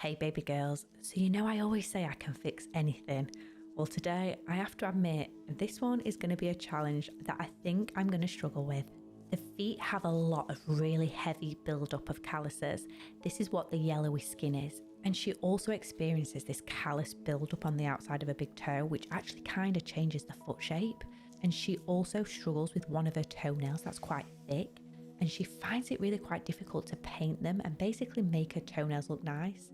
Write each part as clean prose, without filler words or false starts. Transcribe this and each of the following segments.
Hey baby girls, so I always say I can fix anything. Well, today I have to admit this one is going to be a challenge that I think I'm going to struggle with. The feet have a lot of really heavy buildup of calluses. This is what the yellowy skin is. And she also experiences this callus buildup on the outside of her big toe, which actually kind of changes the foot shape. And she also struggles with one of her toenails that's quite thick. And she finds it really quite difficult to paint them and basically make her toenails look nice.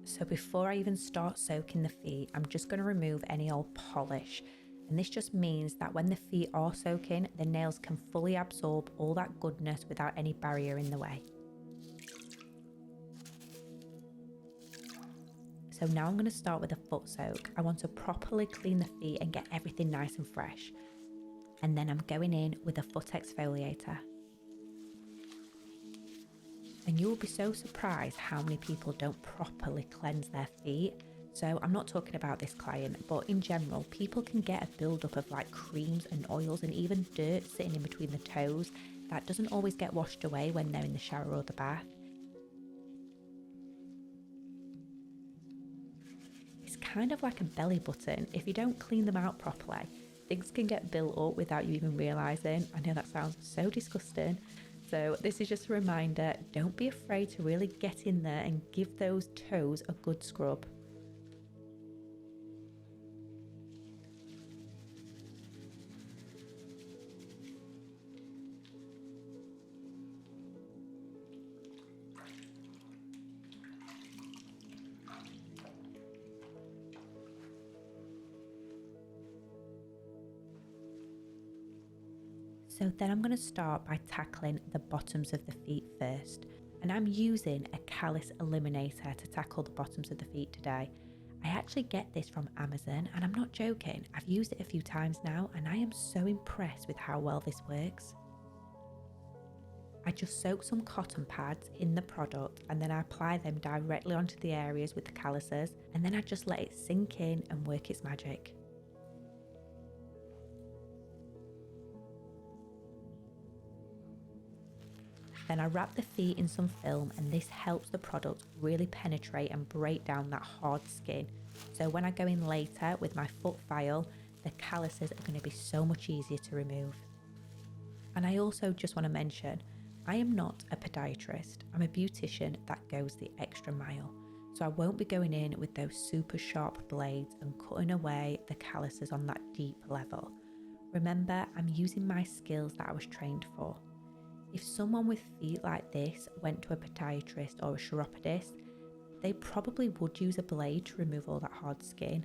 So before I even start soaking the feet, I'm just going to remove any old polish. And this just means that when the feet are soaking, the nails can fully absorb all that goodness without any barrier in the way. So now I'm going to start with a foot soak. I want to properly clean the feet and get everything nice and fresh. And then I'm going in with a foot exfoliator. And you will be so surprised how many people don't properly cleanse their feet. So I'm not talking about this client, but in general, people can get a buildup of like creams and oils and even dirt sitting in between the toes that doesn't always get washed away when they're in the shower or the bath. It's kind of like a belly button. If you don't clean them out properly, things can get built up without you even realising. I know that sounds so disgusting. So this is just a reminder, don't be afraid to really get in there and give those toes a good scrub. So then I'm going to start by tackling the bottoms of the feet first. And I'm using a callus eliminator to tackle the bottoms of the feet today. I actually get this from Amazon and I'm not joking. I've used it a few times now and I am so impressed with how well this works. I just soak some cotton pads in the product and then I apply them directly onto the areas with the calluses, and then I just let it sink in and work its magic. Then I wrap the feet in some film and this helps the product really penetrate and break down that hard skin. So when I go in later with my foot file, the calluses are going to be so much easier to remove. And I also just want to mention, I am not a podiatrist. I'm a beautician that goes the extra mile. So I won't be going in with those super sharp blades and cutting away the calluses on that deep level. Remember, I'm using my skills that I was trained for. If someone with feet like this went to a podiatrist or a chiropodist, they probably would use a blade to remove all that hard skin.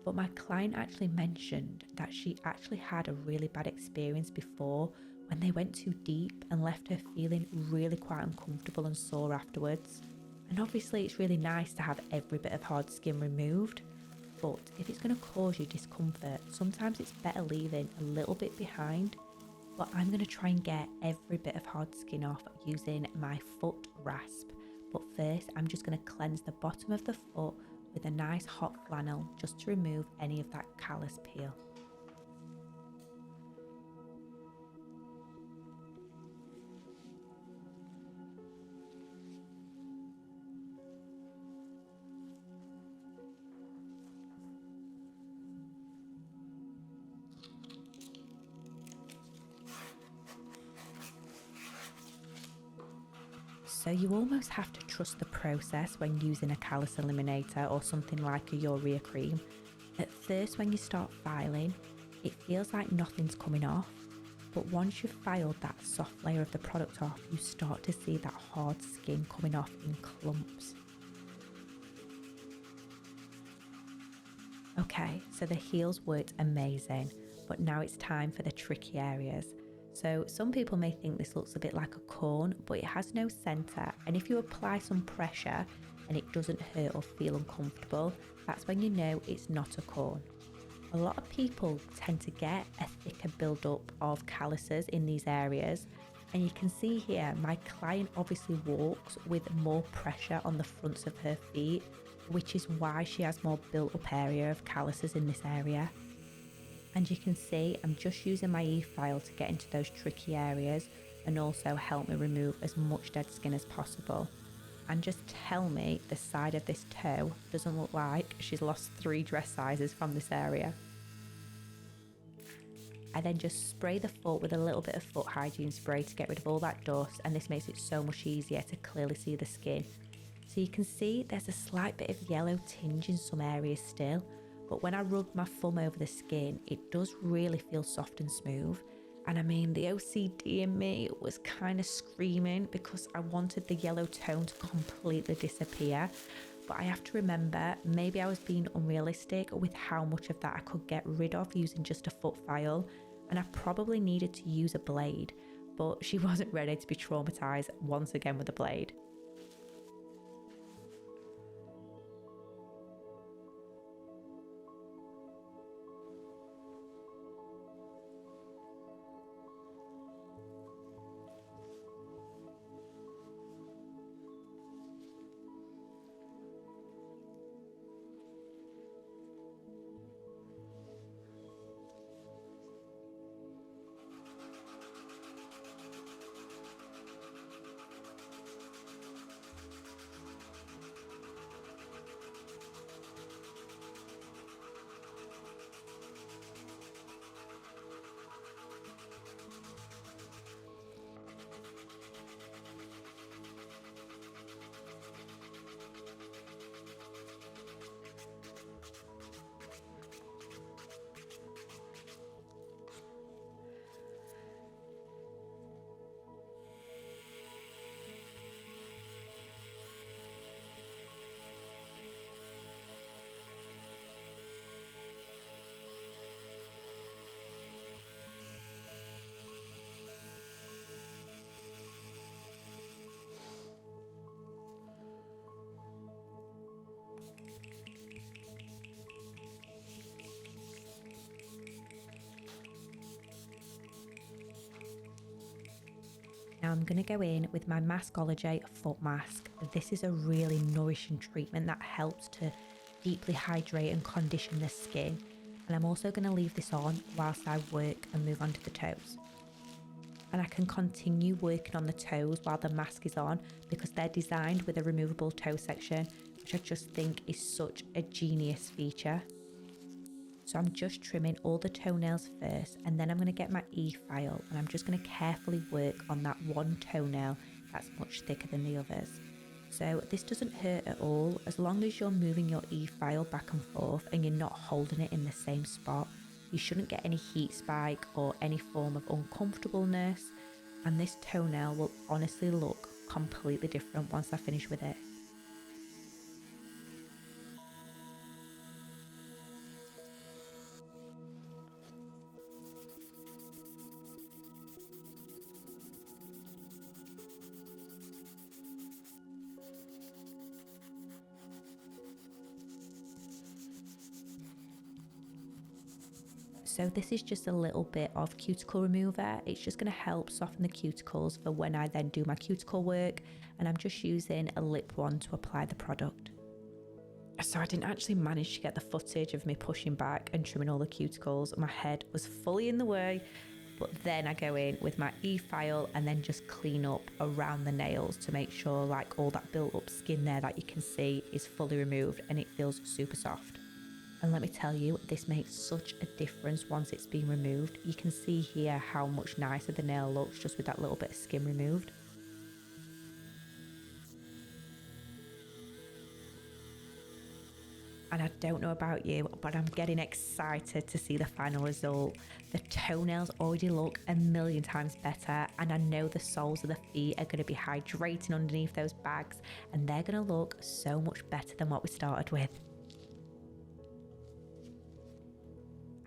But my client actually mentioned that she actually had a really bad experience before when they went too deep and left her feeling really quite uncomfortable and sore afterwards. And obviously it's really nice to have every bit of hard skin removed, but if it's going to cause you discomfort, sometimes it's better leaving a little bit behind. But I'm going to try and get every bit of hard skin off using my foot rasp. But first, I'm just going to cleanse the bottom of the foot with a nice hot flannel just to remove any of that callus peel. So you almost have to trust the process when using a callus eliminator or something like a urea cream. At first when you start filing, it feels like nothing's coming off, but once you've filed that soft layer of the product off, you start to see that hard skin coming off in clumps. Okay, so the heels worked amazing, but now it's time for the tricky areas. So some people may think this looks a bit like a corn, but it has no centre, and if you apply some pressure and it doesn't hurt or feel uncomfortable, that's when you know it's not a corn. A lot of people tend to get a thicker build-up of calluses in these areas, and you can see here my client obviously walks with more pressure on the fronts of her feet, which is why she has more built-up area of calluses in this area. And you can see I'm just using my e-file to get into those tricky areas and also help me remove as much dead skin as possible. and just tell me the side of this toe doesn't look like she's lost 3 dress sizes from this area. I then just spray the foot with a little bit of foot hygiene spray to get rid of all that dust, and this makes it so much easier to clearly see the skin. So you can see there's a slight bit of yellow tinge in some areas still, but when I rub my thumb over the skin, it does really feel soft and smooth. And I mean, the OCD in me was kind of screaming because I wanted the yellow tone to completely disappear. But I have to remember, maybe I was being unrealistic with how much of that I could get rid of using just a foot file, and I probably needed to use a blade, but she wasn't ready to be traumatized once again with a blade. Now I'm going to go in with my Maskology foot mask. This is a really nourishing treatment that helps to deeply hydrate and condition the skin. And I'm also going to leave this on whilst I work and move on to the toes. And I can continue working on the toes while the mask is on because they're designed with a removable toe section, which I just think is such a genius feature. So I'm just trimming all the toenails first, and then I'm going to get my e-file and I'm just going to carefully work on that one toenail that's much thicker than the others. So this doesn't hurt at all as long as you're moving your e-file back and forth and you're not holding it in the same spot. You shouldn't get any heat spike or any form of uncomfortableness, and this toenail will honestly look completely different once I finish with it. So this is just a little bit of cuticle remover. It's just going to help soften the cuticles for when I then do my cuticle work, and I'm just using a lip one to apply the product. So I didn't actually manage to get the footage of me pushing back and trimming all the cuticles. My head was fully in the way, but then I go in with my e-file and then just clean up around the nails to make sure like all that built up skin there that you can see is fully removed and it feels super soft. And let me tell you, this makes such a difference once it's been removed. You can see here how much nicer the nail looks just with that little bit of skin removed. And I don't know about you, but I'm getting excited to see the final result. The toenails already look a million times better, and I know the soles of the feet are going to be hydrating underneath those bags, and they're going to look so much better than what we started with.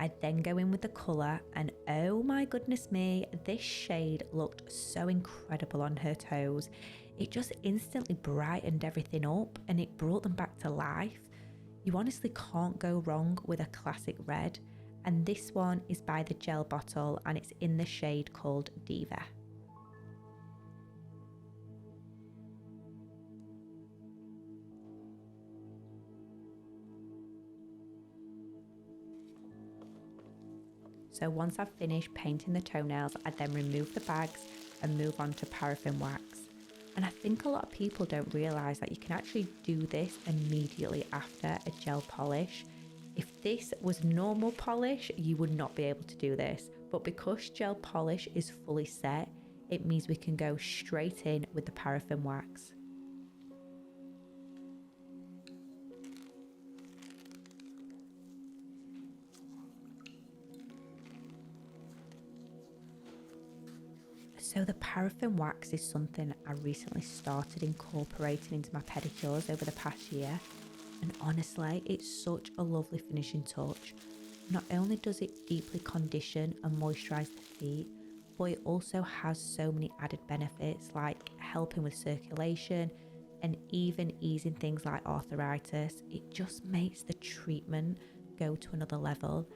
I then go in with the colour, and oh my goodness me, this shade looked so incredible on her toes. It just instantly brightened everything up and it brought them back to life. You honestly can't go wrong with a classic red, and this one is by the gel bottle and it's in the shade called Diva. So once I've finished painting the toenails, I then remove the bags and move on to paraffin wax. And I think a lot of people don't realise that you can actually do this immediately after a gel polish. If this was normal polish, you would not be able to do this. But because gel polish is fully set, it means we can go straight in with the paraffin wax. So the paraffin wax is something I recently started incorporating into my pedicures over the past year. And honestly, it's such a lovely finishing touch. Not only does it deeply condition and moisturise the feet, but it also has so many added benefits like helping with circulation and even easing things like arthritis. It just makes the treatment go to another level.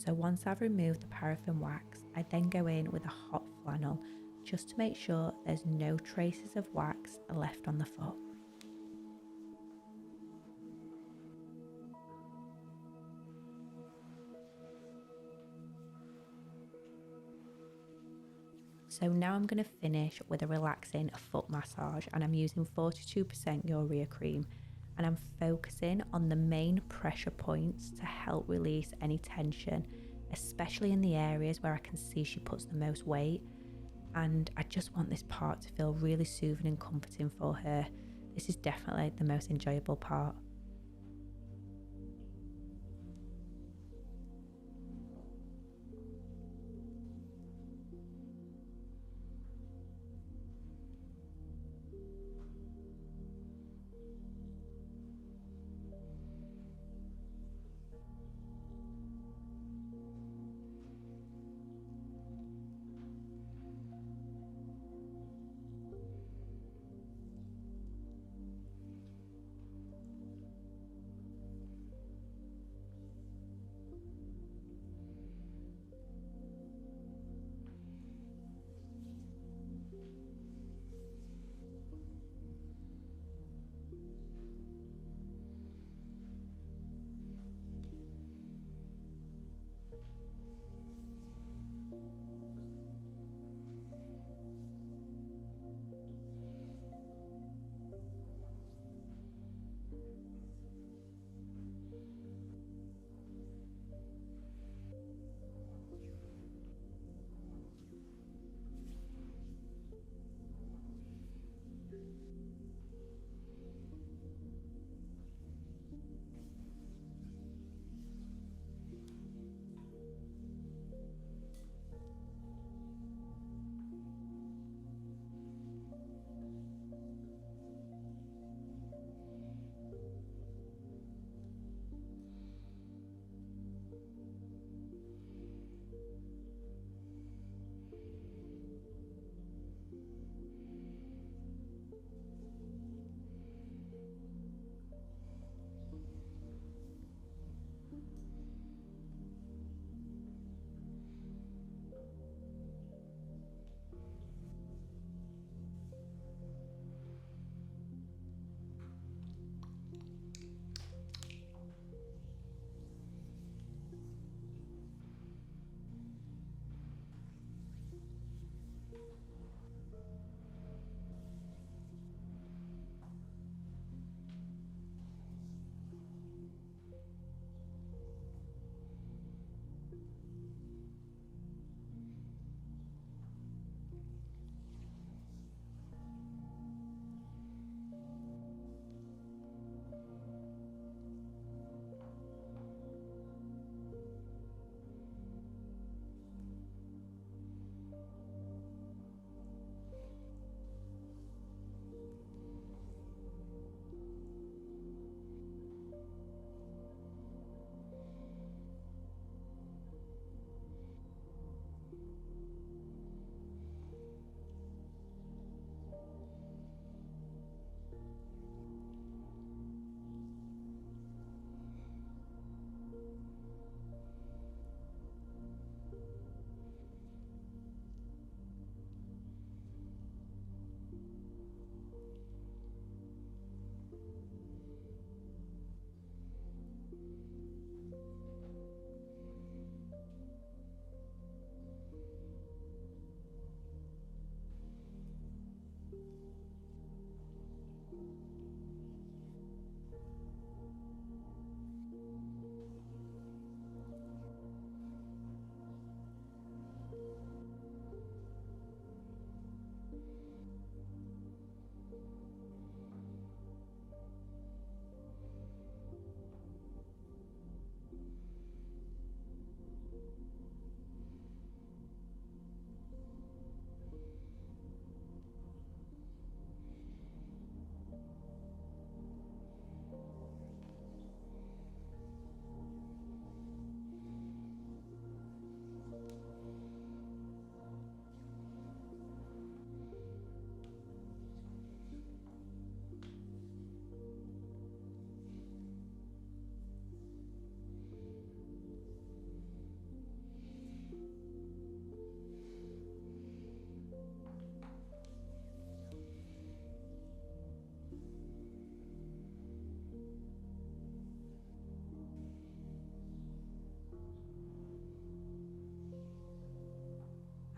So once I've removed the paraffin wax, I then go in with a hot flannel just to make sure there's no traces of wax left on the foot. So now I'm going to finish with a relaxing foot massage, and I'm using 42% urea cream, and I'm focusing on the main pressure points to help release any tension, especially in the areas where I can see she puts the most weight. And I just want this part to feel really soothing and comforting for her. This is definitely the most enjoyable part.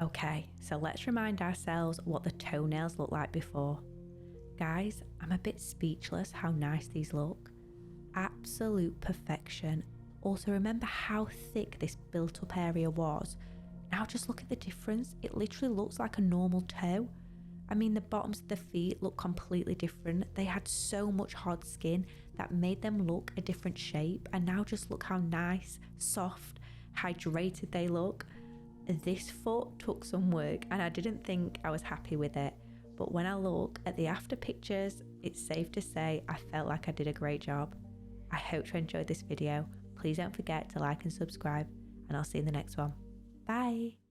Okay, so let's remind ourselves what the toenails looked like before. Guys, I'm a bit speechless how nice these look. Absolute perfection. Also, remember how thick this built up area was. Now just look at the difference. It literally looks like a normal toe. I mean, the bottoms of the feet look completely different. They had so much hard skin that made them look a different shape. And now just look how nice, soft, hydrated they look. This foot took some work and I didn't think I was happy with it. But when I look at the after pictures, it's safe to say I felt like I did a great job. I hope you enjoyed this video. Please don't forget to like and subscribe, and I'll see you in the next one. Bye.